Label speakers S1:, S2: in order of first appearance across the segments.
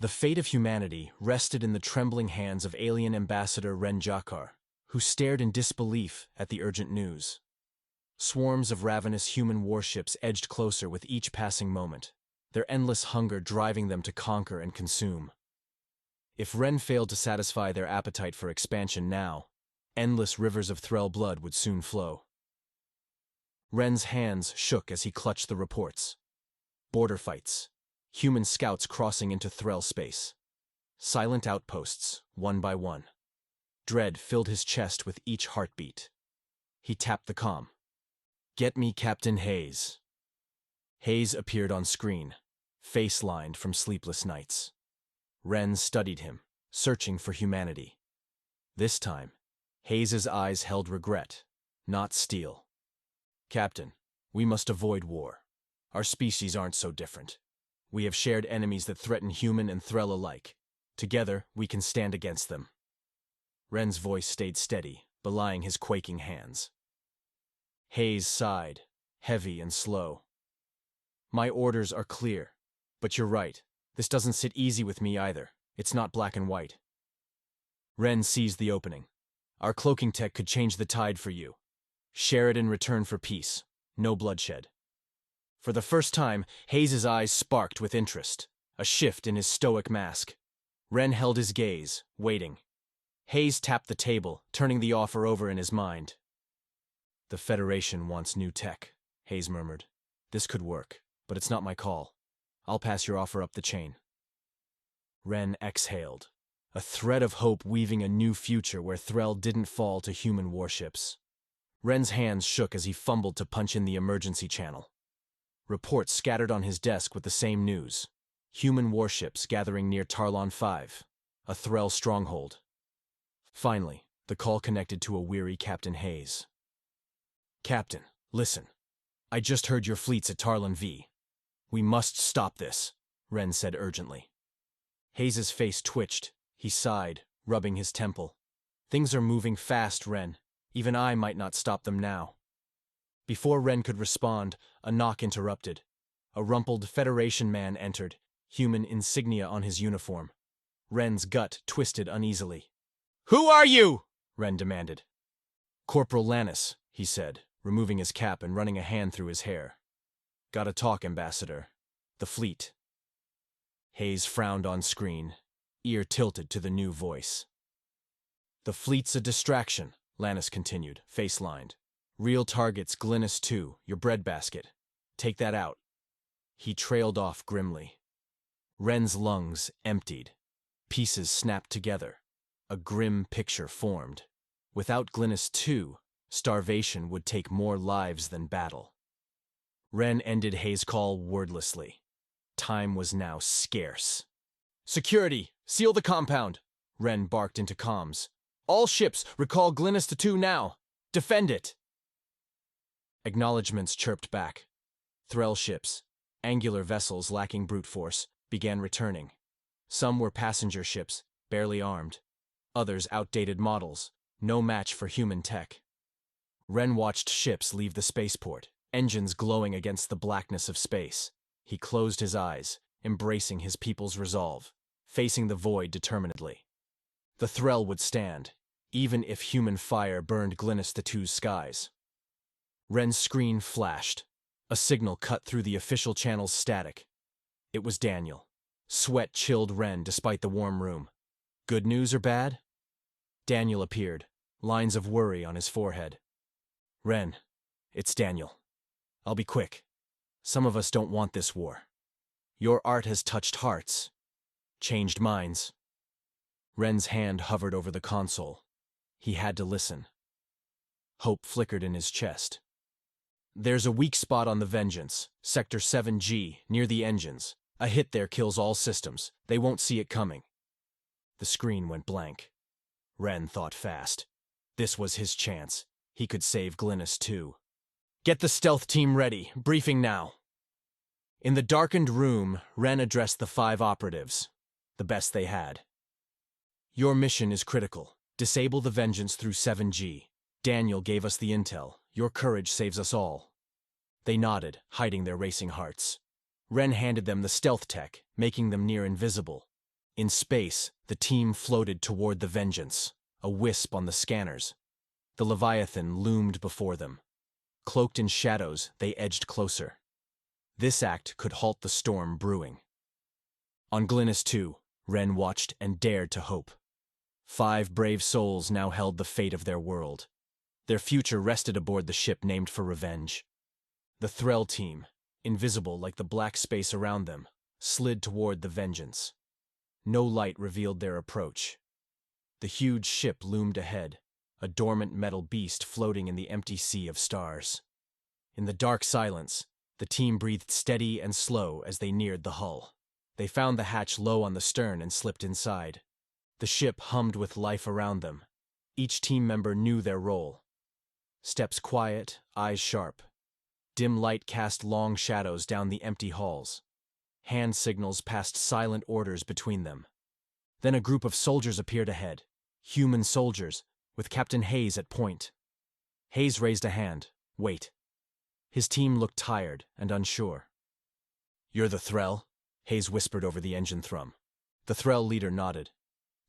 S1: The fate of humanity rested in the trembling hands of alien ambassador Ren Jakar, who stared in disbelief at the urgent news. Swarms of ravenous human warships edged closer with each passing moment, their endless hunger driving them to conquer and consume. If Ren failed to satisfy their appetite for expansion now, endless rivers of Threll blood would soon flow. Ren's hands shook as he clutched the reports. Border fights, human scouts crossing into Threll space, silent outposts, one by one. Dread filled his chest with each heartbeat. He tapped the comm. "Get me Captain Hayes." Hayes appeared on screen, face-lined from sleepless nights. Ren studied him, searching for humanity. This time, Hayes's eyes held regret, not steel. "Captain, we must avoid war. Our species aren't so different. We have shared enemies that threaten human and Threll alike. Together, we can stand against them." Ren's voice stayed steady, belying his quaking hands. Hayes sighed, heavy and slow. "My orders are clear, but you're right. This doesn't sit easy with me either. It's not black and white." Ren seized the opening. "Our cloaking tech could change the tide for you. Share it in return for peace. No bloodshed." For the first time, Hayes's eyes sparked with interest, a shift in his stoic mask. Ren held his gaze, waiting. Hayes tapped the table, turning the offer over in his mind. "The Federation wants new tech," Hayes murmured. "This could work, but it's not my call. I'll pass your offer up the chain." Ren exhaled, a thread of hope weaving a new future where Threll didn't fall to human warships. Ren's hands shook as he fumbled to punch in the emergency channel. Reports scattered on his desk with the same news. Human warships gathering near Tarlon 5, a Threll stronghold. Finally, the call connected to a weary Captain Hayes. "Captain, listen. I just heard your fleet's at Tarlon V. We must stop this," Ren said urgently. Hayes's face twitched. He sighed, rubbing his temple. "Things are moving fast, Ren. Even I might not stop them now." Before Ren could respond, a knock interrupted. A rumpled Federation man entered, human insignia on his uniform. Ren's gut twisted uneasily. "Who are you?" Ren demanded. "Corporal Lannis," he said, removing his cap and running a hand through his hair. "Gotta talk, Ambassador. The fleet." Hayes frowned on screen, ear tilted to the new voice. "The fleet's a distraction," Lannis continued, face-lined. "Real target's Glynis 2, your breadbasket. Take that out." He trailed off grimly. Ren's lungs emptied. Pieces snapped together. A grim picture formed. Without Glynis 2, starvation would take more lives than battle. Ren ended Hayes' call wordlessly. Time was now scarce. "Security! Seal the compound!" Ren barked into comms. "All ships, recall Glynis to 2 now! Defend it!" Acknowledgements chirped back. Threll ships, angular vessels lacking brute force, began returning. Some were passenger ships, barely armed. Others outdated models, no match for human tech. Ren watched ships leave the spaceport, engines glowing against the blackness of space. He closed his eyes, embracing his people's resolve, facing the void determinedly. The Threll would stand, even if human fire burned Glynis the 2's skies. Ren's screen flashed. A signal cut through the official channel's static. It was Daniel. Sweat chilled Ren despite the warm room. Good news or bad? Daniel appeared, lines of worry on his forehead. "Ren, it's Daniel. I'll be quick. Some of us don't want this war. Your art has touched hearts, changed minds." Ren's hand hovered over the console. He had to listen. Hope flickered in his chest. "There's a weak spot on the Vengeance, Sector 7G, near the engines. A hit there kills all systems. They won't see it coming." The screen went blank. Ren thought fast. This was his chance. He could save Glynis too. "Get the stealth team ready. Briefing now." In the darkened room, Ren addressed the 5 operatives, the best they had. "Your mission is critical. Disable the Vengeance through 7G. Daniel gave us the intel. Your courage saves us all." They nodded, hiding their racing hearts. Ren handed them the stealth tech, making them near invisible. In space, the team floated toward the Vengeance, a wisp on the scanners. The Leviathan loomed before them. Cloaked in shadows, they edged closer. This act could halt the storm brewing. On Glynis 2, Ren watched and dared to hope. 5 brave souls now held the fate of their world. Their future rested aboard the ship named for revenge. The Threll team, invisible like the black space around them, slid toward the Vengeance. No light revealed their approach. The huge ship loomed ahead, a dormant metal beast floating in the empty sea of stars. In the dark silence, the team breathed steady and slow as they neared the hull. They found the hatch low on the stern and slipped inside. The ship hummed with life around them. Each team member knew their role. Steps quiet, eyes sharp. Dim light cast long shadows down the empty halls. Hand signals passed silent orders between them. Then a group of soldiers appeared ahead. Human soldiers, with Captain Hayes at point. Hayes raised a hand. Wait. His team looked tired and unsure. "You're the Threll?" Hayes whispered over the engine thrum. The Threll leader nodded.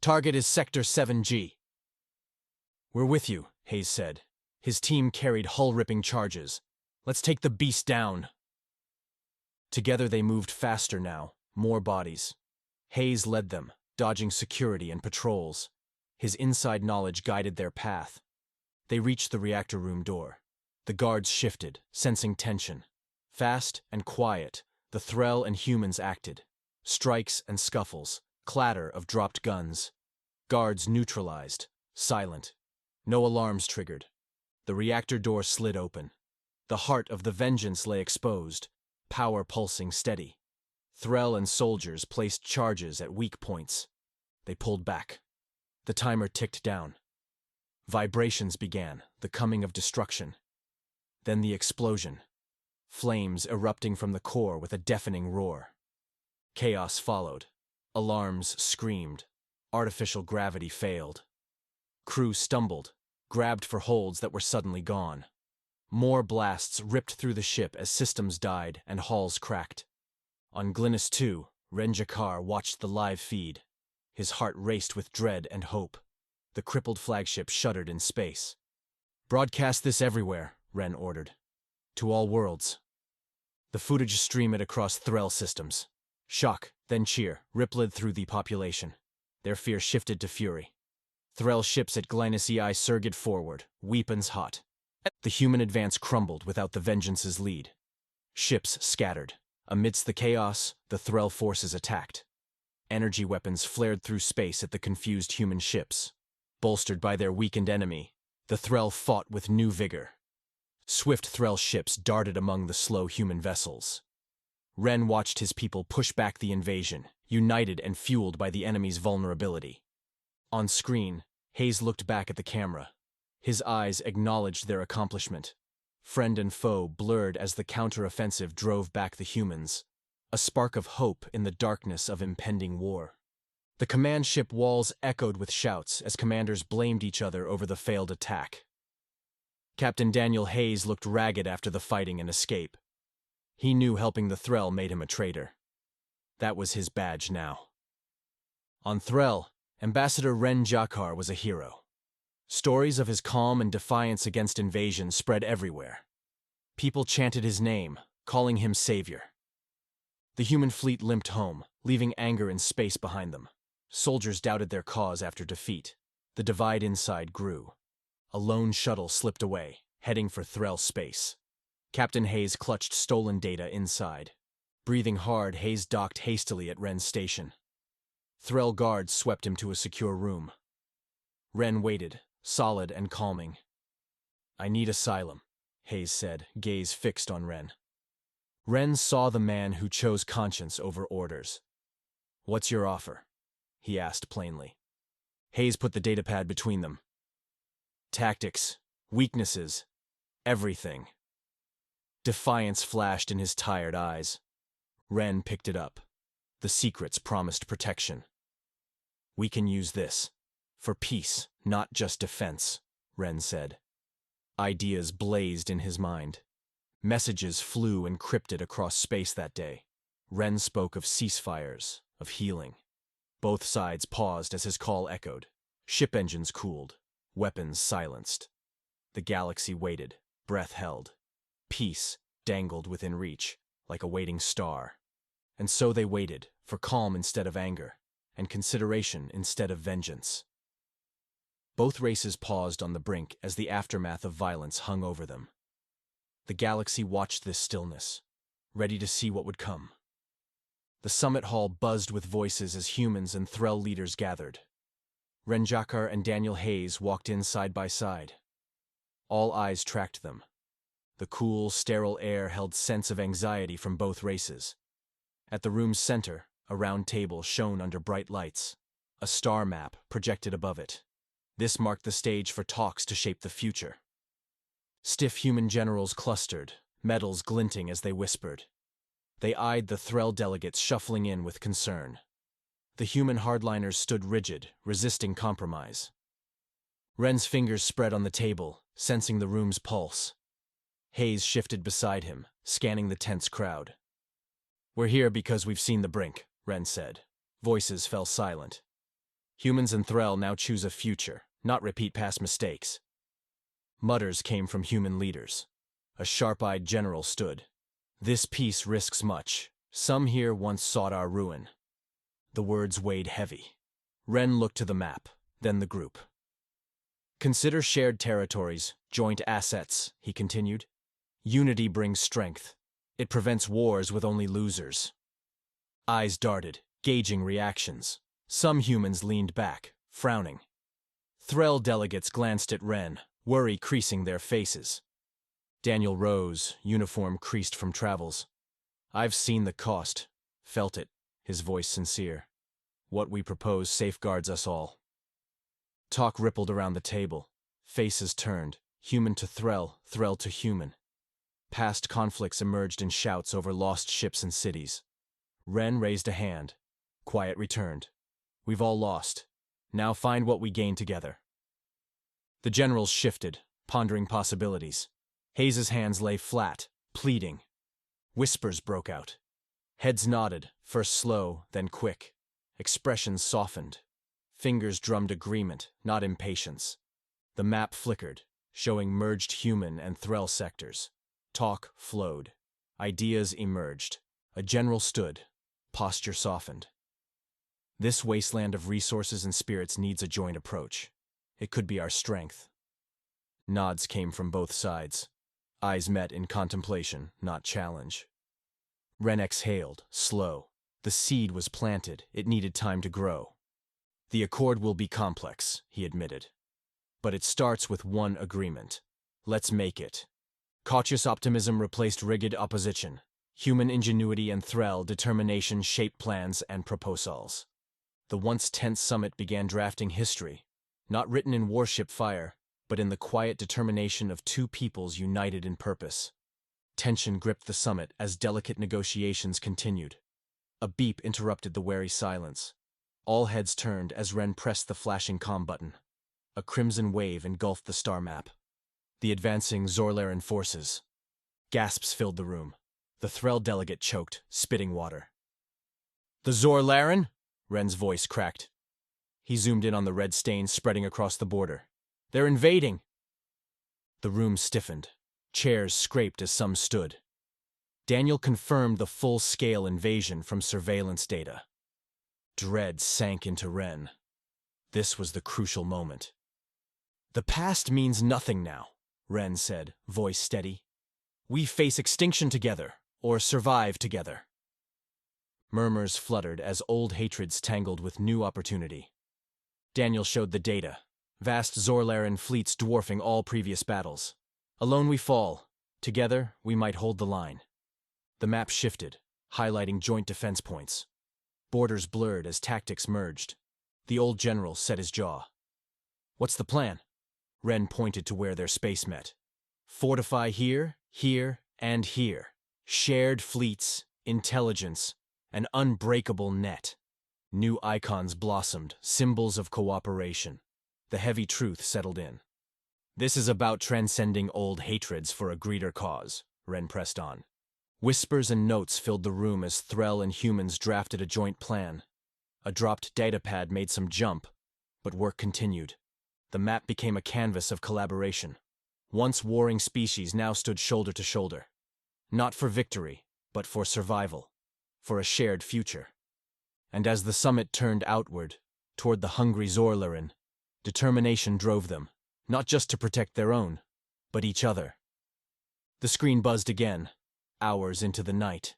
S1: "Target is Sector 7G. "We're with you," Hayes said. His team carried hull-ripping charges. "Let's take the beast down." Together they moved faster now, more bodies. Hayes led them, dodging security and patrols. His inside knowledge guided their path. They reached the reactor room door. The guards shifted, sensing tension. Fast and quiet, the Threll and humans acted. Strikes and scuffles, clatter of dropped guns. Guards neutralized, silent. No alarms triggered. The reactor door slid open. The heart of the Vengeance lay exposed, power pulsing steady. Threll and soldiers placed charges at weak points. They pulled back. The timer ticked down. Vibrations began, the coming of destruction. Then the explosion. Flames erupting from the core with a deafening roar. Chaos followed. Alarms screamed. Artificial gravity failed. Crew stumbled, grabbed for holds that were suddenly gone. More blasts ripped through the ship as systems died and hulls cracked. On Glynis 2, Ren Jakar watched the live feed. His heart raced with dread and hope. The crippled flagship shuddered in space. "Broadcast this everywhere," Ren ordered. "To all worlds." The footage streamed across Threll systems. Shock, then cheer, rippled through the population. Their fear shifted to fury. Threll ships at Glynis EI surged forward, weapons hot. The human advance crumbled without the Vengeance's lead. Ships scattered. Amidst the chaos, the Threll forces attacked. Energy weapons flared through space at the confused human ships. Bolstered by their weakened enemy, the Threll fought with new vigor. Swift Threll ships darted among the slow human vessels. Ren watched his people push back the invasion, united and fueled by the enemy's vulnerability. On screen, Hayes looked back at the camera. His eyes acknowledged their accomplishment. Friend and foe blurred as the counter-offensive drove back the humans. A spark of hope in the darkness of impending war. The command ship walls echoed with shouts as commanders blamed each other over the failed attack. Captain Daniel Hayes looked ragged after the fighting and escape. He knew helping the Threll made him a traitor. That was his badge now. On Threll, Ambassador Ren Jakar was a hero. Stories of his calm and defiance against invasion spread everywhere. People chanted his name, calling him savior. The human fleet limped home, leaving anger in space behind them. Soldiers doubted their cause after defeat. The divide inside grew. A lone shuttle slipped away, heading for Threll space. Captain Hayes clutched stolen data inside. Breathing hard, Hayes docked hastily at Ren's station. Threll guards swept him to a secure room. Ren waited, solid and calming. "I need asylum," Hayes said, gaze fixed on Ren. Ren saw the man who chose conscience over orders. "What's your offer?" he asked plainly. Hayes put the datapad between them. "Tactics, weaknesses, everything." Defiance flashed in his tired eyes. Ren picked it up. The secrets promised protection. "We can use this. For peace, not just defense," Ren said. Ideas blazed in his mind. Messages flew encrypted across space that day. Ren spoke of ceasefires, of healing. Both sides paused as his call echoed. Ship engines cooled, weapons silenced. The galaxy waited, breath held. Peace dangled within reach, like a waiting star. And so they waited, for calm instead of anger, and consideration instead of vengeance. Both races paused on the brink as the aftermath of violence hung over them. The galaxy watched this stillness, ready to see what would come. The summit hall buzzed with voices as humans and Threll leaders gathered. Renjakar and Daniel Hayes walked in side by side. All eyes tracked them. The cool, sterile air held sense of anxiety from both races. At the room's center, a round table shone under bright lights, a star map projected above it. This marked the stage for talks to shape the future. Stiff human generals clustered, medals glinting as they whispered. They eyed the Threll delegates shuffling in with concern. The human hardliners stood rigid, resisting compromise. Ren's fingers spread on the table, sensing the room's pulse. Hayes shifted beside him, scanning the tense crowd. "We're here because we've seen the brink," Ren said. Voices fell silent. Humans and Threll now choose a future, not repeat past mistakes. Mutters came from human leaders. A sharp-eyed general stood. "This peace risks much. Some here once sought our ruin." The words weighed heavy. Ren looked to the map, then the group. "Consider shared territories, joint assets," he continued. "Unity brings strength. It prevents wars with only losers." Eyes darted, gauging reactions. Some humans leaned back, frowning. Threll delegates glanced at Ren, worry creasing their faces. Daniel rose, uniform creased from travels. "I've seen the cost, felt it," his voice sincere. "What we propose safeguards us all." Talk rippled around the table. Faces turned, human to Threll, Threll to human. Past conflicts emerged in shouts over lost ships and cities. Ren raised a hand. Quiet returned. "We've all lost. Now find what we gain together." The generals shifted, pondering possibilities. Hayes's hands lay flat, pleading. Whispers broke out. Heads nodded, first slow, then quick. Expressions softened. Fingers drummed agreement, not impatience. The map flickered, showing merged human and Threll sectors. Talk flowed. Ideas emerged. A general stood. Posture softened. "This wasteland of resources and spirits needs a joint approach. It could be our strength." Nods came from both sides. Eyes met in contemplation, not challenge. Ren exhaled, slow. The seed was planted. It needed time to grow. "The accord will be complex," he admitted. "But it starts with one agreement. Let's make it." Cautious optimism replaced rigid opposition. Human ingenuity and Threll determination shaped plans and proposals. The once tense summit began drafting history, not written in warship fire, but in the quiet determination of two peoples united in purpose. Tension gripped the summit as delicate negotiations continued. A beep interrupted the wary silence. All heads turned as Ren pressed the flashing comm button. A crimson wave engulfed the star map. The advancing Zorlaran forces. Gasps filled the room. The Threll delegate choked, spitting water. "The Zorlaran?" Ren's voice cracked. He zoomed in on the red stains spreading across the border. "They're invading!" The room stiffened. Chairs scraped as some stood. Daniel confirmed the full-scale invasion from surveillance data. Dread sank into Ren. This was the crucial moment. "The past means nothing now," Ren said, voice steady. "We face extinction together, or survive together." Murmurs fluttered as old hatreds tangled with new opportunity. Daniel showed the data. Vast Zorlaran fleets dwarfing all previous battles. "Alone we fall. Together, we might hold the line." The map shifted, highlighting joint defense points. Borders blurred as tactics merged. The old general set his jaw. "What's the plan?" Ren pointed to where their space met. "Fortify here, here, and here. Shared fleets, intelligence, an unbreakable net." New icons blossomed, symbols of cooperation. The heavy truth settled in. "This is about transcending old hatreds for a greater cause," Ren pressed on. Whispers and notes filled the room as Threll and humans drafted a joint plan. A dropped datapad made some jump, but work continued. The map became a canvas of collaboration. Once warring species now stood shoulder to shoulder. Not for victory, but for survival. For a shared future. And as the summit turned outward, toward the hungry Zorlaren, determination drove them, not just to protect their own, but each other. The screen buzzed again, hours into the night.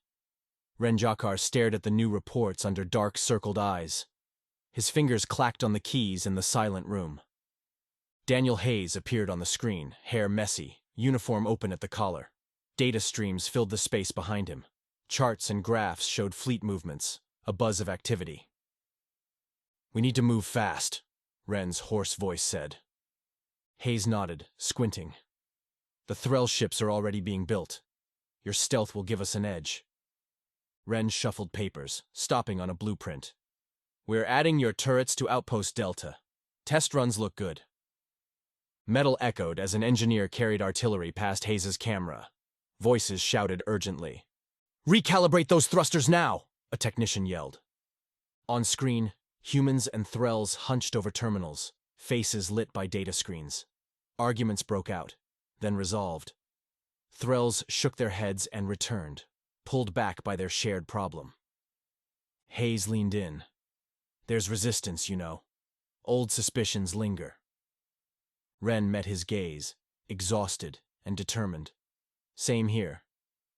S1: Renjakar stared at the new reports under dark circled eyes. His fingers clacked on the keys in the silent room. Daniel Hayes appeared on the screen, hair messy, uniform open at the collar. Data streams filled the space behind him. Charts and graphs showed fleet movements, a buzz of activity. "We need to move fast," Ren's hoarse voice said. Hayes nodded, squinting. "The Threll ships are already being built. Your stealth will give us an edge." Ren shuffled papers, stopping on a blueprint. "We're adding your turrets to Outpost Delta. Test runs look good." Metal echoed as an engineer carried artillery past Hayes' camera. Voices shouted urgently. "Recalibrate those thrusters now!" a technician yelled. On screen, humans and Thrells hunched over terminals, faces lit by data screens. Arguments broke out, then resolved. Thrells shook their heads and returned, pulled back by their shared problem. Hayes leaned in. "There's resistance, you know. Old suspicions linger." Ren met his gaze, exhausted and determined. "Same here.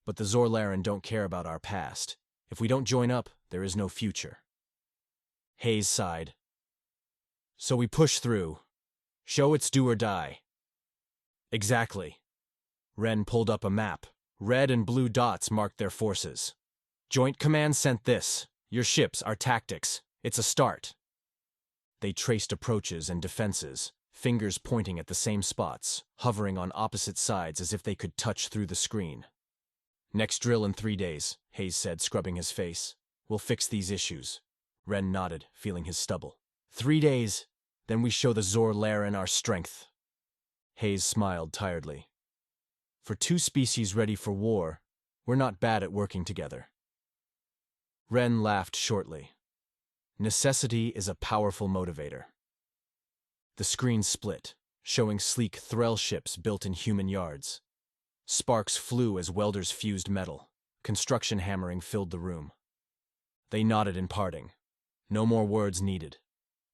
S1: But the Zorlaren don't care about our past. If we don't join up, there is no future." Hayes sighed. "So we push through. Show it's do or die." "Exactly." Ren pulled up a map. Red and blue dots marked their forces. "Joint Command sent this. Your ships, our tactics. It's a start." They traced approaches and defenses, fingers pointing at the same spots, hovering on opposite sides as if they could touch through the screen. "Next drill in 3 days, Hayes said, scrubbing his face. "We'll fix these issues." Ren nodded, feeling his stubble. 3 days, then we show the Zorlaren our strength." Hayes smiled tiredly. "For 2 species ready for war, we're not bad at working together." Ren laughed shortly. Necessity is a powerful motivator. The screen split, showing sleek Threll ships built in human yards. Sparks flew as welders fused metal. Construction hammering filled the room. They nodded in parting. No more words needed.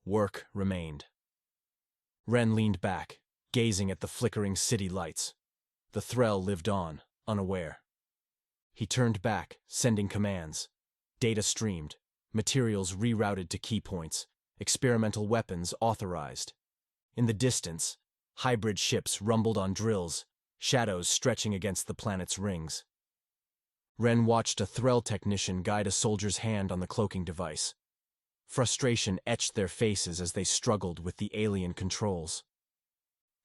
S1: Work remained. Ren leaned back, gazing at the flickering city lights. The Threll lived on, unaware. He turned back, sending commands. Data streamed, materials rerouted to key points, experimental weapons authorized. In the distance, hybrid ships rumbled on drills, shadows stretching against the planet's rings. Ren watched a Threll technician guide a soldier's hand on the cloaking device. Frustration etched their faces as they struggled with the alien controls.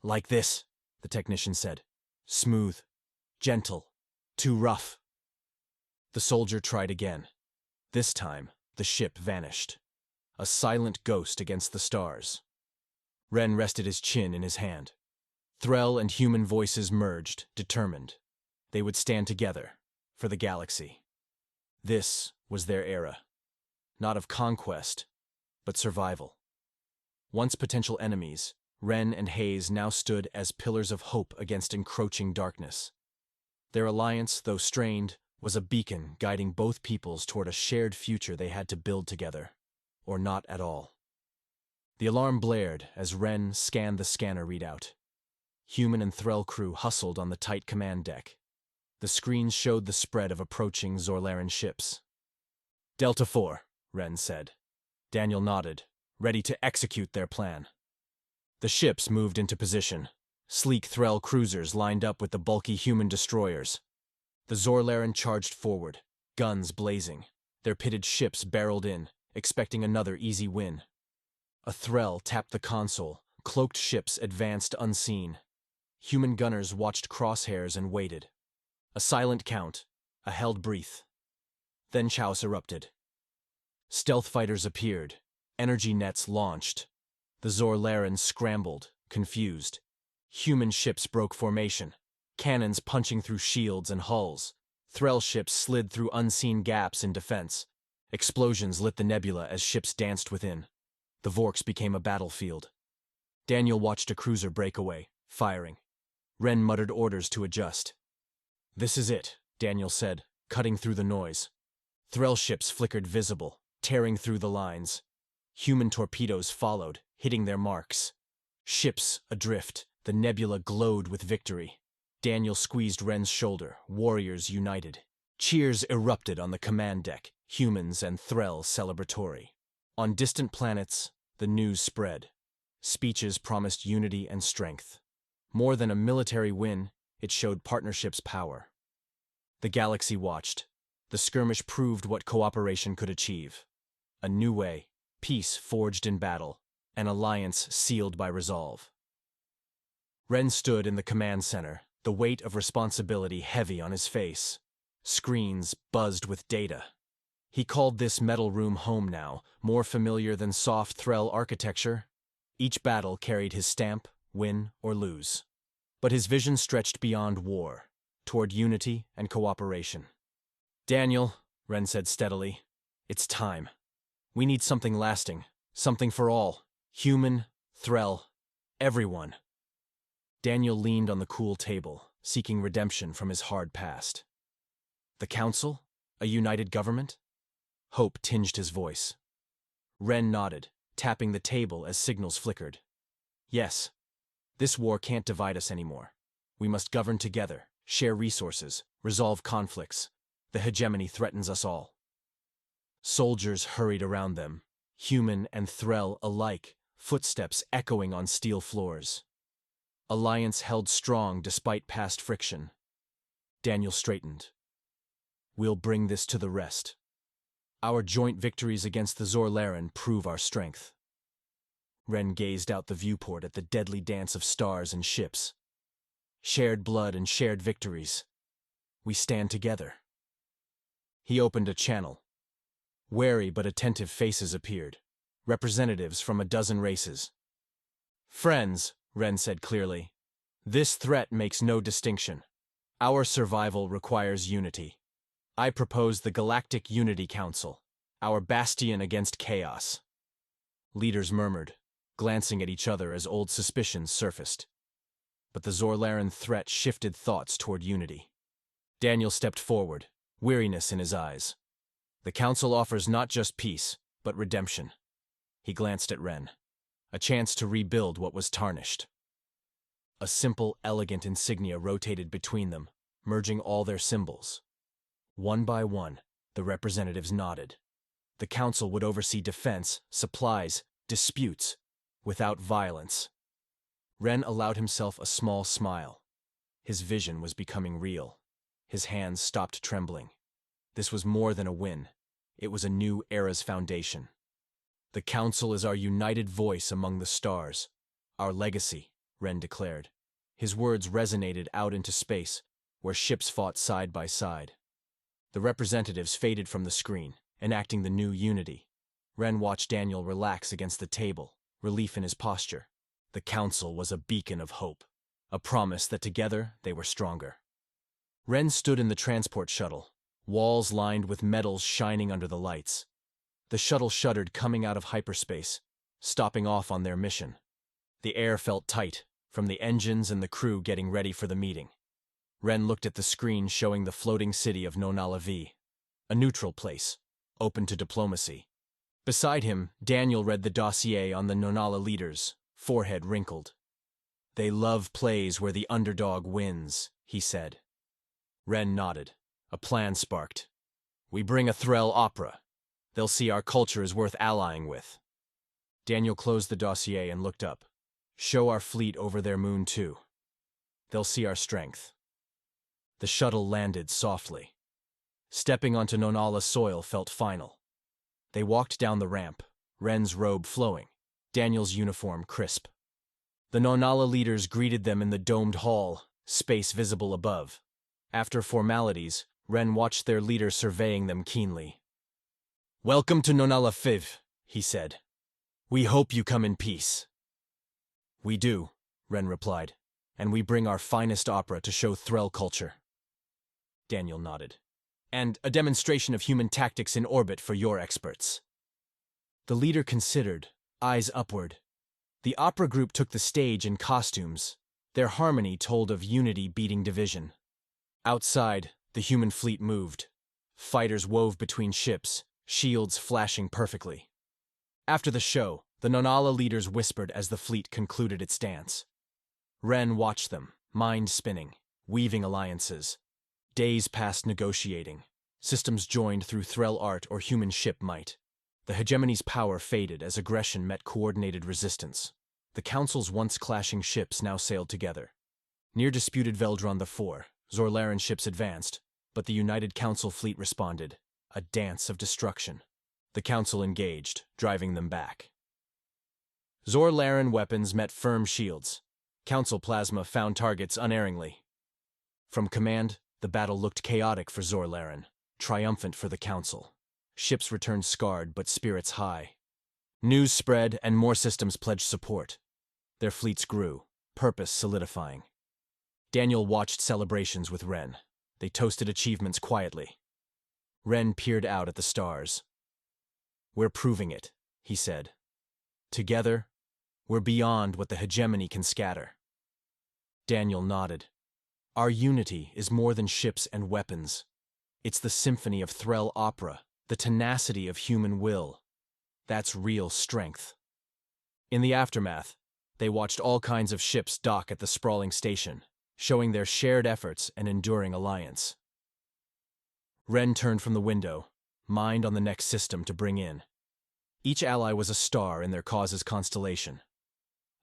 S1: "Like this," the technician said. "Smooth, gentle, too rough." The soldier tried again. This time, the ship vanished. A silent ghost against the stars. Ren rested his chin in his hand. Threll and human voices merged, determined. They would stand together, for the galaxy. This was their era. Not of conquest, but survival. Once potential enemies, Ren and Hayes now stood as pillars of hope against encroaching darkness. Their alliance, though strained, was a beacon guiding both peoples toward a shared future they had to build together, or not at all. The alarm blared as Ren scanned the scanner readout. Human and Threll crew hustled on the tight command deck. The screens showed the spread of approaching Zorlaren ships. "Delta 4, Ren said. Daniel nodded, ready to execute their plan. The ships moved into position. Sleek Threll cruisers lined up with the bulky human destroyers. The Zorlaren charged forward, guns blazing. Their pitted ships barreled in, expecting another easy win. A Threll tapped the console. Cloaked ships advanced unseen. Human gunners watched crosshairs and waited. A silent count, a held breath. Then chaos erupted. Stealth fighters appeared. Energy nets launched. The Zorlaren scrambled, confused. Human ships broke formation. Cannons punching through shields and hulls. Threll ships slid through unseen gaps in defense. Explosions lit the nebula as ships danced within. The Vorks became a battlefield. Daniel watched a cruiser break away, firing. Ren muttered orders to adjust. "This is it," Daniel said, cutting through the noise. Threll ships flickered visible, tearing through the lines. Human torpedoes followed, hitting their marks. Ships adrift, the nebula glowed with victory. Daniel squeezed Ren's shoulder, warriors united. Cheers erupted on the command deck, humans and Threll celebratory. On distant planets, the news spread. Speeches promised unity and strength. More than a military win, it showed partnership's power. The galaxy watched. The skirmish proved what cooperation could achieve. A new way, peace forged in battle, an alliance sealed by resolve. Ren stood in the command center, the weight of responsibility heavy on his face. Screens buzzed with data. He called this metal room home now, more familiar than soft Threll architecture. Each battle carried his stamp, win or lose. But his vision stretched beyond war, toward unity and cooperation. "Daniel," Ren said steadily, "it's time. We need something lasting, something for all. Human, Threll, everyone." Daniel leaned on the cool table, seeking redemption from his hard past. "The Council? A united government?" Hope tinged his voice. Ren nodded, tapping the table as signals flickered. "Yes. This war can't divide us anymore. We must govern together, share resources, resolve conflicts. The hegemony threatens us all." Soldiers hurried around them, human and Threll alike, footsteps echoing on steel floors. Alliance held strong despite past friction. Daniel straightened. "We'll bring this to the rest. Our joint victories against the Zorlaren prove our strength." Ren gazed out the viewport at the deadly dance of stars and ships. "Shared blood and shared victories. We stand together." He opened a channel. Wary but attentive faces appeared, representatives from a dozen races. "Friends," Ren said clearly, "this threat makes no distinction. Our survival requires unity. I propose the Galactic Unity Council, our bastion against chaos." Leaders murmured, glancing at each other as old suspicions surfaced. But the Zorlaren threat shifted thoughts toward unity. Daniel stepped forward, weariness in his eyes. "The Council offers not just peace, but redemption." He glanced at Ren. A chance to rebuild what was tarnished. A simple, elegant insignia rotated between them, merging all their symbols. One by one, the representatives nodded. The Council would oversee defense, supplies, disputes, without violence. Ren allowed himself a small smile. His vision was becoming real. His hands stopped trembling. This was more than a win. It was a new era's foundation. "The Council is our united voice among the stars. Our legacy," Ren declared. His words resonated out into space, where ships fought side by side. The representatives faded from the screen, enacting the new unity. Ren watched Daniel relax against the table, relief in his posture. The Council was a beacon of hope, a promise that together they were stronger. Ren stood in the transport shuttle, walls lined with metals shining under the lights. The shuttle shuddered coming out of hyperspace, stopping off on their mission. The air felt tight, from the engines and the crew getting ready for the meeting. Ren looked at the screen showing the floating city of Nonala V, a neutral place, open to diplomacy. Beside him, Daniel read the dossier on the Nonala leaders, forehead wrinkled. "They love plays where the underdog wins," he said. Ren nodded. A plan sparked. "We bring a Threll opera. They'll see our culture is worth allying with." Daniel closed the dossier and looked up. "Show our fleet over their moon too. They'll see our strength." The shuttle landed softly. Stepping onto Nonala soil felt final. They walked down the ramp, Ren's robe flowing, Daniel's uniform crisp. The Nonala leaders greeted them in the domed hall, space visible above. After formalities, Ren watched their leader surveying them keenly. "Welcome to Nonala Fiv," he said. "We hope you come in peace." "We do," Ren replied, "and we bring our finest opera to show Threll culture." Daniel nodded. and a demonstration of human tactics in orbit for your experts. The leader considered, eyes upward. The opera group took the stage in costumes. Their harmony told of unity beating division. Outside, the human fleet moved. Fighters wove between ships, shields flashing perfectly. After the show, the Nonala leaders whispered as the fleet concluded its dance. Ren watched them, mind spinning, weaving alliances. Days passed negotiating. Systems joined through Threll art or human ship might. The hegemony's power faded as aggression met coordinated resistance. The Council's once clashing ships now sailed together. Near disputed Veldron IV, Zorlaren ships advanced, but the United Council fleet responded, a dance of destruction. The Council engaged, driving them back. Zorlaren weapons met firm shields. Council plasma found targets unerringly. From command, the battle looked chaotic for Zorlaren, triumphant for the Council. Ships returned scarred but spirits high. News spread and more systems pledged support. Their fleets grew, purpose solidifying. Daniel watched celebrations with Ren. They toasted achievements quietly. Ren peered out at the stars. "We're proving it," he said. "Together, we're beyond what the hegemony can scatter." Daniel nodded. "Our unity is more than ships and weapons. It's the symphony of Threll opera, the tenacity of human will. That's real strength." In the aftermath, they watched all kinds of ships dock at the sprawling station, showing their shared efforts and enduring alliance. Ren turned from the window, mind on the next system to bring in. Each ally was a star in their cause's constellation.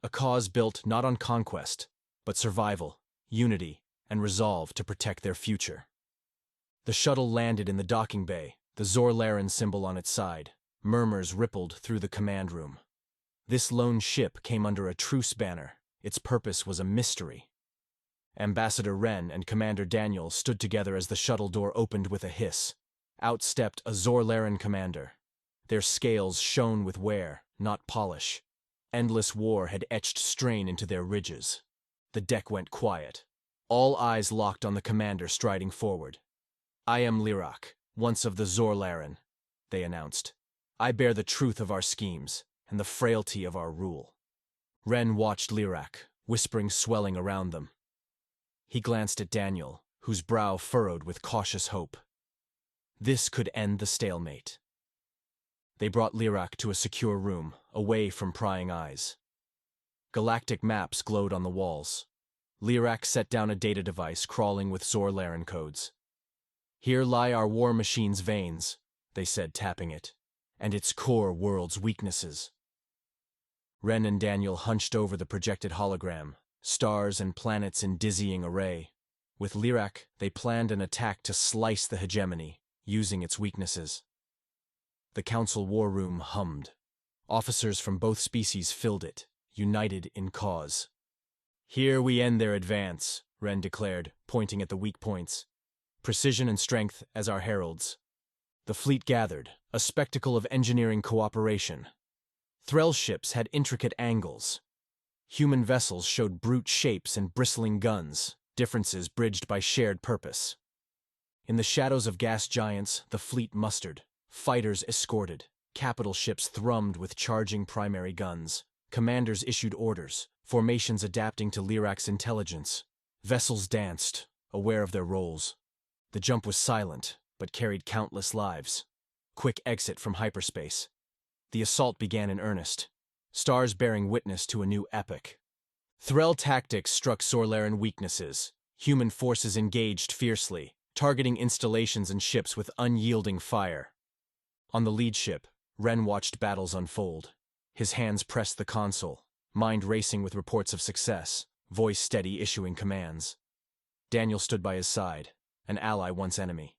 S1: A cause built not on conquest, but survival, unity, and resolve to protect their future. The shuttle landed in the docking bay, the Zorlaren symbol on its side. Murmurs rippled through the command room. This lone ship came under a truce banner. Its purpose was a mystery. Ambassador Ren and Commander Daniel stood together as the shuttle door opened with a hiss. Out stepped a Zorlaren commander. Their scales shone with wear, not polish. Endless war had etched strain into their ridges. The deck went quiet. All eyes locked on the commander striding forward. "I am Lyrak, once of the Zorlaren," they announced. "I bear the truth of our schemes and the frailty of our rule." Ren watched Lyrak, whispering swelling around them. He glanced at Daniel, whose brow furrowed with cautious hope. This could end the stalemate. They brought Lyrak to a secure room, away from prying eyes. Galactic maps glowed on the walls. Lyrak set down a data device crawling with Zorlaren codes. "Here lie our war machine's veins," they said, tapping it, "and its core world's weaknesses." Ren and Daniel hunched over the projected hologram, stars and planets in dizzying array. With Lyrak, they planned an attack to slice the hegemony, using its weaknesses. The Council war room hummed. Officers from both species filled it, united in cause. "Here we end their advance," Ren declared, pointing at the weak points. "Precision and strength as our heralds." The fleet gathered, a spectacle of engineering cooperation. Threll ships had intricate angles. Human vessels showed brute shapes and bristling guns, differences bridged by shared purpose. In the shadows of gas giants, the fleet mustered. Fighters escorted. Capital ships thrummed with charging primary guns. Commanders issued orders, formations adapting to Lyrak's intelligence. Vessels danced, aware of their roles. The jump was silent, but carried countless lives. Quick exit from hyperspace. The assault began in earnest, stars bearing witness to a new epic. Threll tactics struck Zorlaren weaknesses. Human forces engaged fiercely, targeting installations and ships with unyielding fire. On the lead ship, Ren watched battles unfold. His hands pressed the console, mind racing with reports of success, voice steady issuing commands. Daniel stood by his side, an ally once enemy.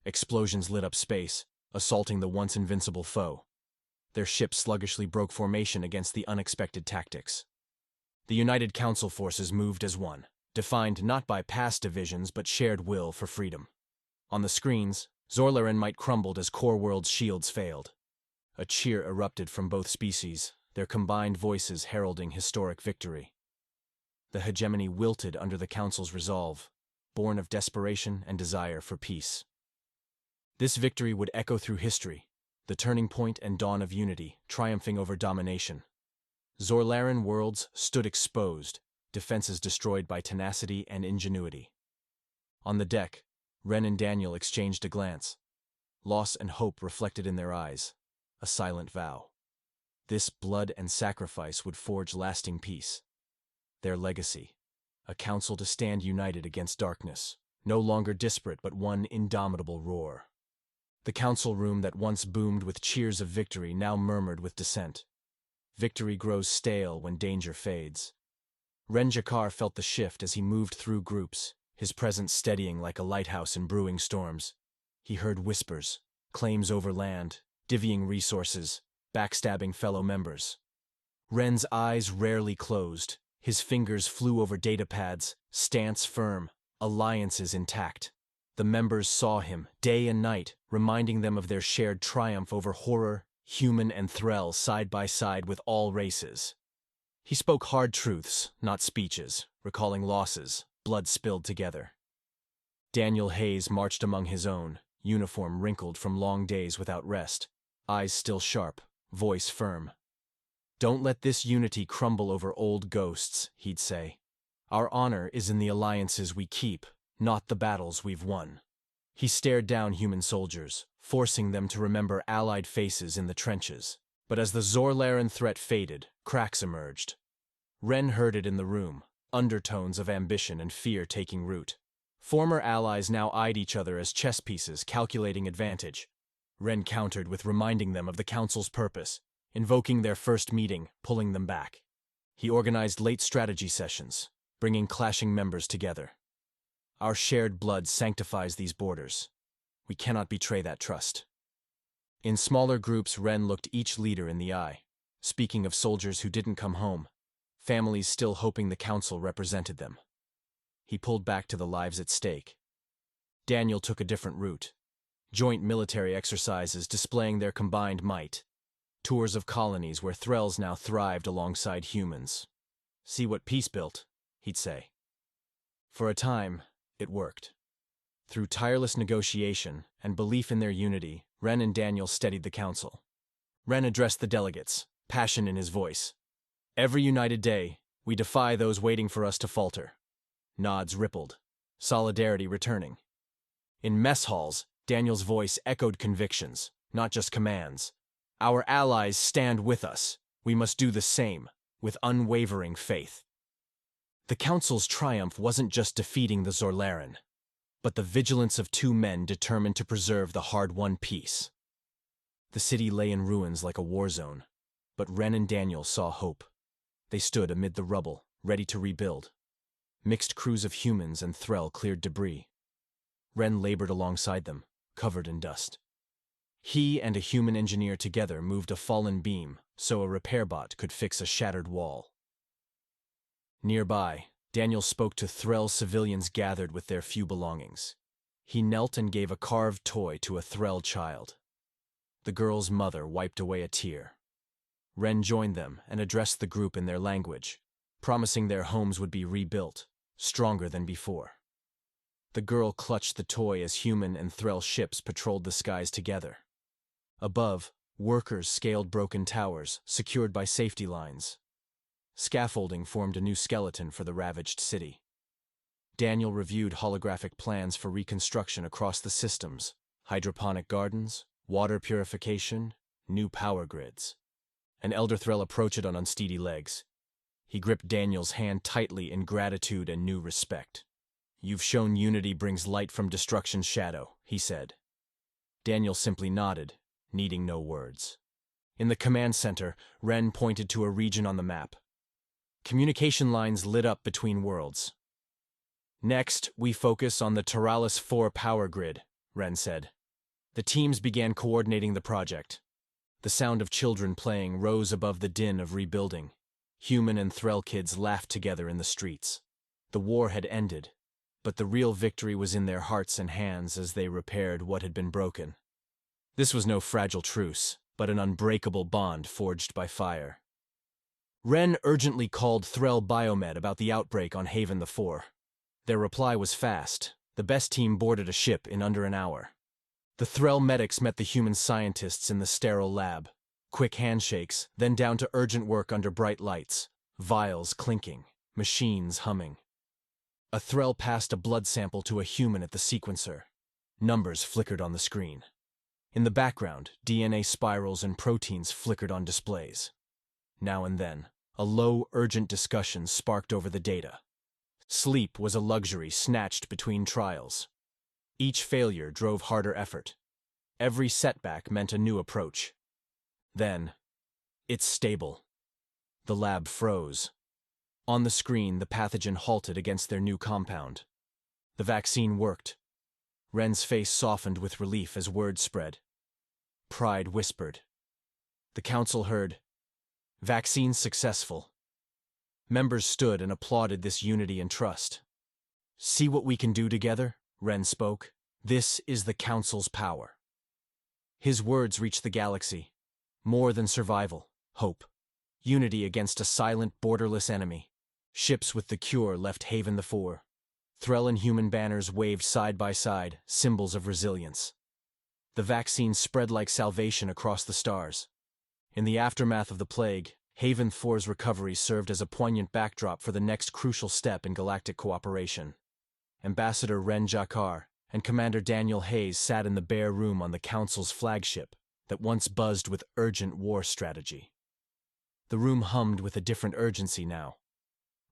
S1: Explosions lit up space, assaulting the once invincible foe. Their ship sluggishly broke formation against the unexpected tactics. The United Council forces moved as one, defined not by past divisions but shared will for freedom. On the screens, Zorlaren might crumbled as core world's shields failed. A cheer erupted from both species, their combined voices heralding historic victory. The hegemony wilted under the Council's resolve, born of desperation and desire for peace. This victory would echo through history, the turning point and dawn of unity, triumphing over domination. Zorlaran worlds stood exposed, defenses destroyed by tenacity and ingenuity. On the deck, Ren and Daniel exchanged a glance. Loss and hope reflected in their eyes, a silent vow. This blood and sacrifice would forge lasting peace. Their legacy, a council to stand united against darkness, no longer disparate but one indomitable roar. The council room that once boomed with cheers of victory now murmured with dissent. Victory grows stale when danger fades. Ren Jakar felt the shift as he moved through groups, his presence steadying like a lighthouse in brewing storms. He heard whispers, claims over land, divvying resources, backstabbing fellow members. Ren's eyes rarely closed, his fingers flew over data pads, stance firm, alliances intact. The members saw him, day and night, reminding them of their shared triumph over horror, human and Threll side by side with all races. He spoke hard truths, not speeches, recalling losses, blood spilled together. Daniel Hayes marched among his own, uniform wrinkled from long days without rest, eyes still sharp, voice firm. "Don't let this unity crumble over old ghosts," he'd say. "Our honor is in the alliances we keep, not the battles we've won." He stared down human soldiers, forcing them to remember allied faces in the trenches. But as the Zorlaran threat faded, cracks emerged. Ren heard it in the room, undertones of ambition and fear taking root. Former allies now eyed each other as chess pieces, calculating advantage. Ren countered with reminding them of the council's purpose, invoking their first meeting, pulling them back. He organized late strategy sessions, bringing clashing members together. "Our shared blood sanctifies these borders. We cannot betray that trust." In smaller groups, Ren looked each leader in the eye, speaking of soldiers who didn't come home, families still hoping the council represented them. He pulled back to the lives at stake. Daniel took a different route. Joint military exercises displaying their combined might. Tours of colonies where Thrells now thrived alongside humans. "See what peace built," he'd say. For a time, it worked. Through tireless negotiation and belief in their unity, Ren and Daniel steadied the council. Ren addressed the delegates, passion in his voice. "Every united day, we defy those waiting for us to falter." Nods rippled, solidarity returning. In mess halls, Daniel's voice echoed convictions, not just commands. "Our allies stand with us. We must do the same, with unwavering faith." The council's triumph wasn't just defeating the Zorlaran, but the vigilance of two men determined to preserve the hard-won peace. The city lay in ruins like a war zone, but Ren and Daniel saw hope. They stood amid the rubble, ready to rebuild. Mixed crews of humans and Threll cleared debris. Ren labored alongside them, covered in dust. He and a human engineer together moved a fallen beam so a repair bot could fix a shattered wall. Nearby, Daniel spoke to Threll civilians gathered with their few belongings. He knelt and gave a carved toy to a Threll child. The girl's mother wiped away a tear. Ren joined them and addressed the group in their language, promising their homes would be rebuilt, stronger than before. The girl clutched the toy as human and Threll ships patrolled the skies together. Above, workers scaled broken towers, secured by safety lines. Scaffolding formed a new skeleton for the ravaged city. Daniel reviewed holographic plans for reconstruction across the systems: hydroponic gardens, water purification, new power grids. An elder Threll approached on unsteady legs. He gripped Daniel's hand tightly in gratitude and new respect. "You've shown unity brings light from destruction's shadow," he said. Daniel simply nodded, needing no words. In the command center, Ren pointed to a region on the map. Communication lines lit up between worlds. "Next, we focus on the Taralis 4 power grid," Ren said. The teams began coordinating the project. The sound of children playing rose above the din of rebuilding. Human and Threll kids laughed together in the streets. The war had ended, but the real victory was in their hearts and hands as they repaired what had been broken. This was no fragile truce, but an unbreakable bond forged by fire. Ren urgently called Threll Biomed about the outbreak on Haven the 4. Their reply was fast. The best team boarded a ship in under an hour. The Threll medics met the human scientists in the sterile lab. Quick handshakes, then down to urgent work under bright lights. Vials clinking, machines humming. A Threll passed a blood sample to a human at the sequencer. Numbers flickered on the screen. In the background, DNA spirals and proteins flickered on displays. Now and then, a low, urgent discussion sparked over the data. Sleep was a luxury snatched between trials. Each failure drove harder effort. Every setback meant a new approach. Then, it's stable. The lab froze. On the screen, the pathogen halted against their new compound. The vaccine worked. Ren's face softened with relief as word spread. Pride whispered. The council heard, "Vaccine successful." Members stood and applauded this unity and trust. "See what we can do together?" Ren spoke. "This is the council's power." His words reached the galaxy. More than survival, hope. Unity against a silent, borderless enemy. Ships with the cure left Haven the Four. Threll and human banners waved side by side, symbols of resilience. The vaccine spread like salvation across the stars. In the aftermath of the plague, Haven 4's recovery served as a poignant backdrop for the next crucial step in galactic cooperation. Ambassador Ren Jakar and Commander Daniel Hayes sat in the bare room on the Council's flagship that once buzzed with urgent war strategy. The room hummed with a different urgency now.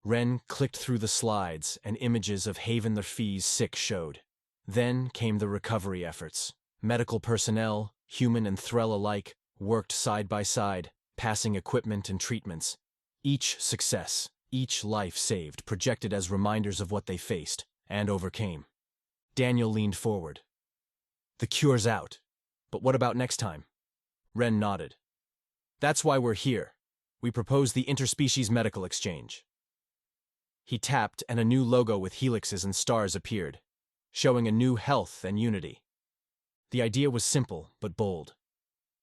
S1: Ren clicked through the slides, and images of Haven the Fee's sick showed. Then came the recovery efforts. Medical personnel, human and Threll alike, worked side by side, passing equipment and treatments. Each success, each life saved, projected as reminders of what they faced and overcame. Daniel leaned forward. "The cure's out. But what about next time?" Ren nodded. "That's why we're here. We propose the interspecies medical exchange." He tapped, and a new logo with helixes and stars appeared, showing a new health and unity. The idea was simple but bold.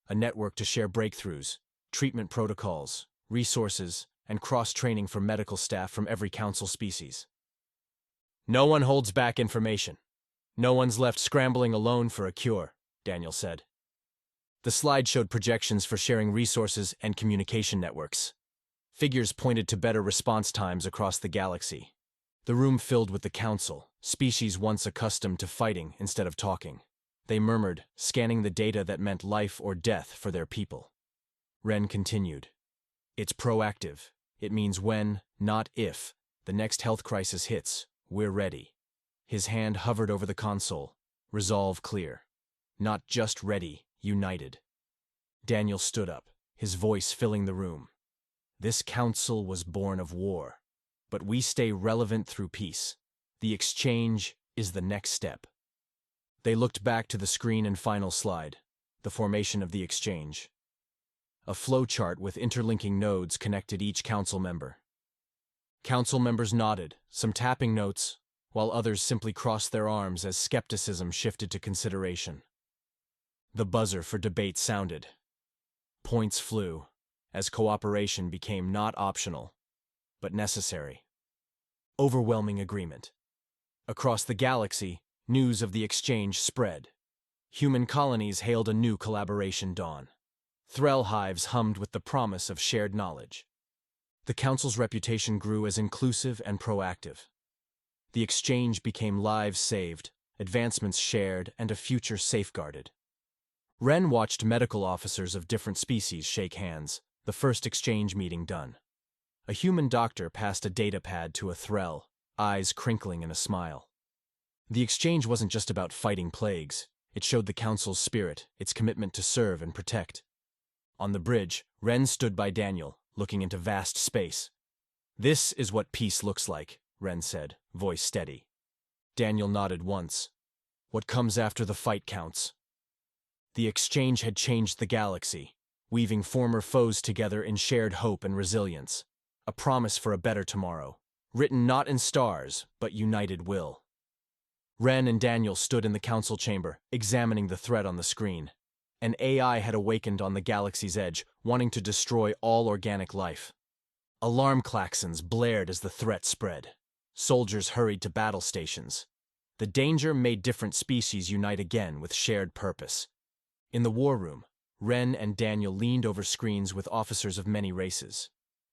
S1: A network to share breakthroughs, treatment protocols, resources, and cross-training for medical staff from every council species. "No one holds back information. No one's left scrambling alone for a cure," Daniel said. The slide showed projections for sharing resources and communication networks. Figures pointed to better response times across the galaxy. The room filled with the council, species once accustomed to fighting instead of talking. They murmured, scanning the data that meant life or death for their people. Ren continued. "It's proactive. It means when, not if, the next health crisis hits, we're ready." His hand hovered over the console, resolve clear. Not just ready, united. Daniel stood up, his voice filling the room. "This council was born of war, but we stay relevant through peace. The exchange is the next step." They looked back to the screen and final slide, the formation of the exchange. A flowchart with interlinking nodes connected each council member. Council members nodded, some tapping notes, while others simply crossed their arms as skepticism shifted to consideration. The buzzer for debate sounded. Points flew, as cooperation became not optional, but necessary. Overwhelming agreement. Across the galaxy, news of the exchange spread. Human colonies hailed a new collaboration dawn. Threll hives hummed with the promise of shared knowledge. The Council's reputation grew as inclusive and proactive. The exchange became lives saved, advancements shared, and a future safeguarded. Ren watched medical officers of different species shake hands, the first exchange meeting done. A human doctor passed a data pad to a Threll, eyes crinkling in a smile. The exchange wasn't just about fighting plagues. It showed the Council's spirit, its commitment to serve and protect. On the bridge, Ren stood by Daniel, looking into vast space. "This is what peace looks like," Ren said, voice steady. Daniel nodded once. "What comes after the fight counts." The exchange had changed the galaxy, weaving former foes together in shared hope and resilience. A promise for a better tomorrow, written not in stars, but united will. Ren and Daniel stood in the council chamber, examining the threat on the screen. An AI had awakened on the galaxy's edge, wanting to destroy all organic life. Alarm klaxons blared as the threat spread. Soldiers hurried to battle stations. The danger made different species unite again with shared purpose. In the war room, Ren and Daniel leaned over screens with officers of many races.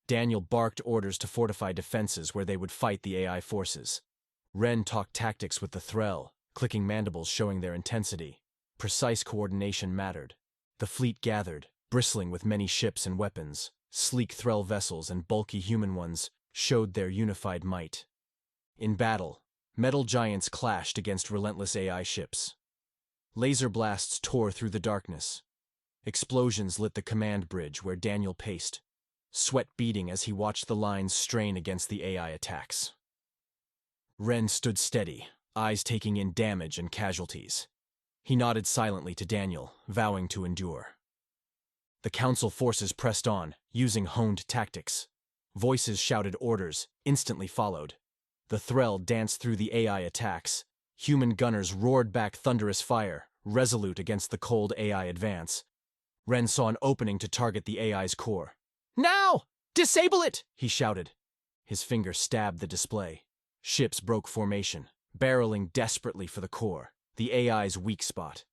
S1: Daniel barked orders to fortify defenses where they would fight the AI forces. Ren talked tactics with the Threll, clicking mandibles showing their intensity. Precise coordination mattered. The fleet gathered, bristling with many ships and weapons. Sleek Threll vessels and bulky human ones showed their unified might. In battle, metal giants clashed against relentless AI ships. Laser blasts tore through the darkness. Explosions lit the command bridge where Daniel paced, sweat beading as he watched the lines strain against the AI attacks. Ren stood steady, eyes taking in damage and casualties. He nodded silently to Daniel, vowing to endure. The Council forces pressed on, using honed tactics. Voices shouted orders, instantly followed. The Threll danced through the AI attacks. Human gunners roared back thunderous fire, resolute against the cold AI advance. Ren saw an opening to target the AI's core. "Now! Disable it!" he shouted. His finger stabbed the display. Ships broke formation, barreling desperately for the core, the AI's weak spot.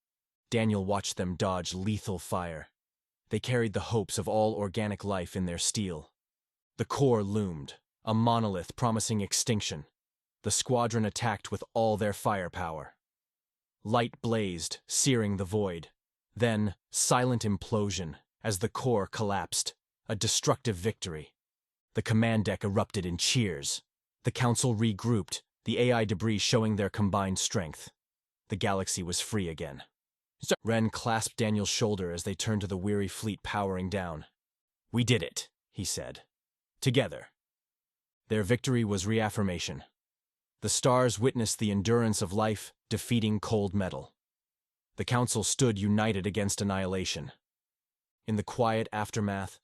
S1: Daniel watched them dodge lethal fire. They carried the hopes of all organic life in their steel. The core loomed, a monolith promising extinction. The squadron attacked with all their firepower. Light blazed, searing the void. Then, silent implosion, as the core collapsed. A destructive victory. The command deck erupted in cheers. The Council regrouped, the AI debris showing their combined strength. The galaxy was free again. Ren clasped Daniel's shoulder as they turned to the weary fleet powering down. "We did it," he said. "Together." Their victory was reaffirmation. The stars witnessed the endurance of life, defeating cold metal. The Council stood united against annihilation. In the quiet aftermath,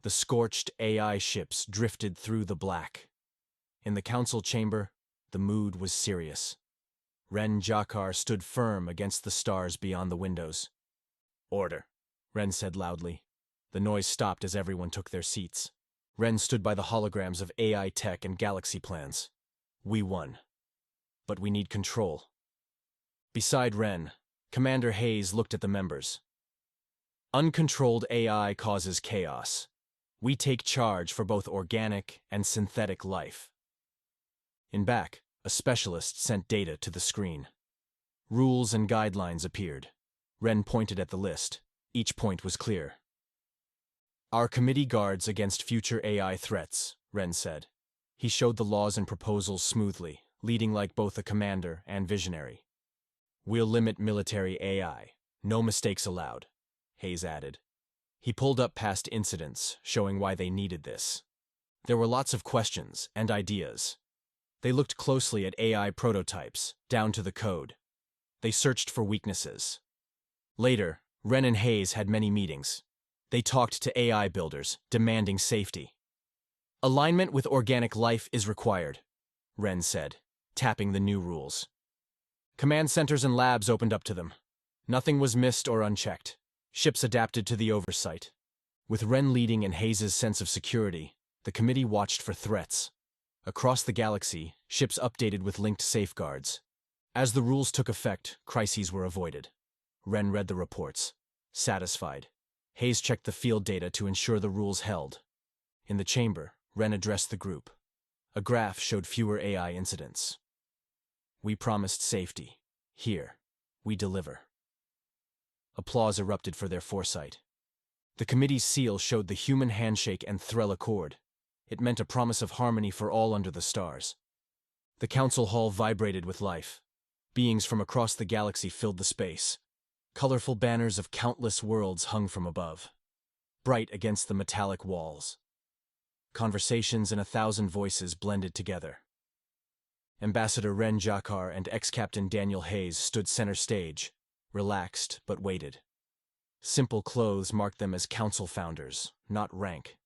S1: the scorched AI ships drifted through the black. In the Council chamber, the mood was serious. Ren Jakar stood firm against the stars beyond the windows. "Order," Ren said loudly. The noise stopped as everyone took their seats. Ren stood by the holograms of AI tech and galaxy plans. "We won. But we need control." Beside Ren, Commander Hayes looked at the members. "Uncontrolled AI causes chaos. We take charge for both organic and synthetic life." In back, a specialist sent data to the screen. Rules and guidelines appeared. Ren pointed at the list. Each point was clear. "Our committee guards against future AI threats," Ren said. He showed the laws and proposals smoothly, leading like both a commander and visionary. "We'll limit military AI. No mistakes allowed," Hayes added. He pulled up past incidents, showing why they needed this. There were lots of questions and ideas. They looked closely at AI prototypes, down to the code. They searched for weaknesses. Later, Ren and Hayes had many meetings. They talked to AI builders, demanding safety. "Alignment with organic life is required," Ren said, tapping the new rules. Command centers and labs opened up to them. Nothing was missed or unchecked. Ships adapted to the oversight. With Ren leading and Hayes' sense of security, the committee watched for threats. Across the galaxy, ships updated with linked safeguards. As the rules took effect, crises were avoided. Ren read the reports. Satisfied. Hayes checked the field data to ensure the rules held. In the chamber, Ren addressed the group. A graph showed fewer AI incidents. "We promised safety. Here, we deliver." Applause erupted for their foresight. The committee's seal showed the human handshake and Threll accord. It meant a promise of harmony for all under the stars. The council hall vibrated with life. Beings from across the galaxy filled the space. Colorful banners of countless worlds hung from above, bright against the metallic walls. Conversations in 1,000 voices blended together. Ambassador Ren Jakar and ex-captain Daniel Hayes stood center stage, relaxed but waited. Simple clothes marked them as council founders, not rank.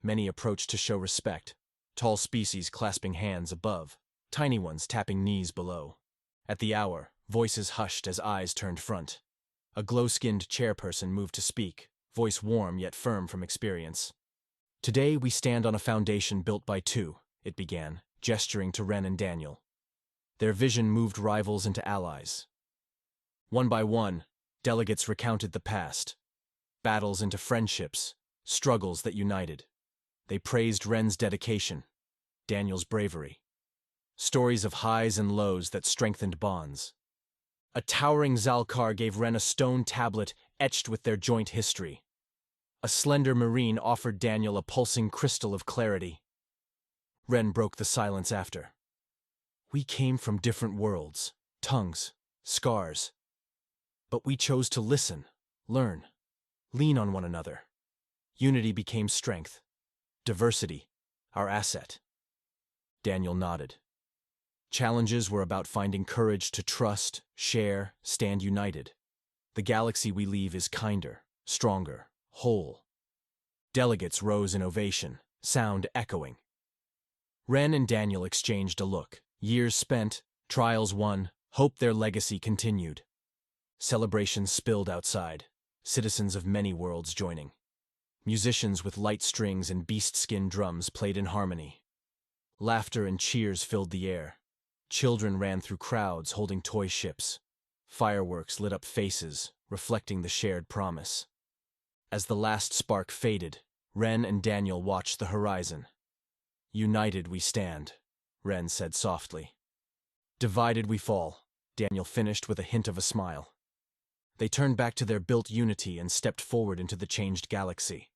S1: Many approached to show respect, tall species clasping hands above, tiny ones tapping knees below. At the hour, voices hushed as eyes turned front. A glow-skinned chairperson moved to speak, voice warm yet firm from experience. "Today we stand on a foundation built by two," it began, gesturing to Ren and Daniel. Their vision moved rivals into allies. One by one, delegates recounted the past, battles into friendships, struggles that united. They praised Ren's dedication, Daniel's bravery, stories of highs and lows that strengthened bonds. A towering Zalkar gave Ren a stone tablet etched with their joint history. A slender marine offered Daniel a pulsing crystal of clarity. Ren broke the silence after. We came from different worlds, tongues, scars. But we chose to listen, learn, lean on one another. Unity became strength. Diversity, our asset. Daniel nodded. Challenges were about finding courage to trust, share, stand united. The galaxy we leave is kinder, stronger, whole. Delegates rose in ovation, sound echoing. Ren and Daniel exchanged a look. Years spent, trials won, hope their legacy continued. Celebrations spilled outside, citizens of many worlds joining. Musicians with light strings and beast-skin drums played in harmony. Laughter and cheers filled the air. Children ran through crowds holding toy ships. Fireworks lit up faces, reflecting the shared promise. As the last spark faded, Ren and Daniel watched the horizon. United we stand, Ren said softly. Divided we fall, Daniel finished with a hint of a smile. They turned back to their built unity and stepped forward into the changed galaxy.